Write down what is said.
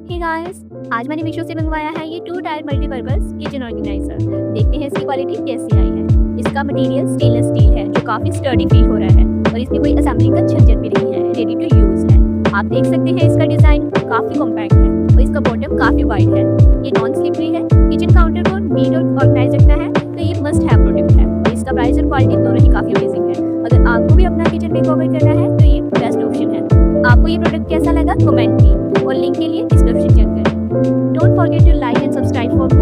Hey guys, आज मैंने मीशो से मंगवाया है ये 2 टायर मल्टीपर्पज किचन ऑर्गेनाइजर। देखते हैं इसकी क्वालिटी कैसी आई है। इसका मटेरियल स्टेनलेस स्टील है जो काफी स्टर्डी फील हो रहा है और इसमें कोई असेंबलिंग का झंझट भी नहीं है, रेडी टू यूज है। आप देख सकते हैं इसका डिजाइन काफी कॉम्पैक्ट है और इसका बॉटम काफी वाइड है। ये नॉन स्लिपरी है। किचन काउंटर को नीट और ऑर्गेनाइज रखना है तो ये मस्ट हैव प्रोडक्ट है और इसका प्राइस और क्वालिटी दोनों ही काफी अमेजिंग है। अगर आपको भी अपना किचन मेकओवर करना है तो ये बेस्ट ऑप्शन है। आपको ये प्रोडक्ट कैसा लगा कमेंट में और लिंक के लिए डिस्क्रिप्शन चेक करें। Don't forget to like and subscribe for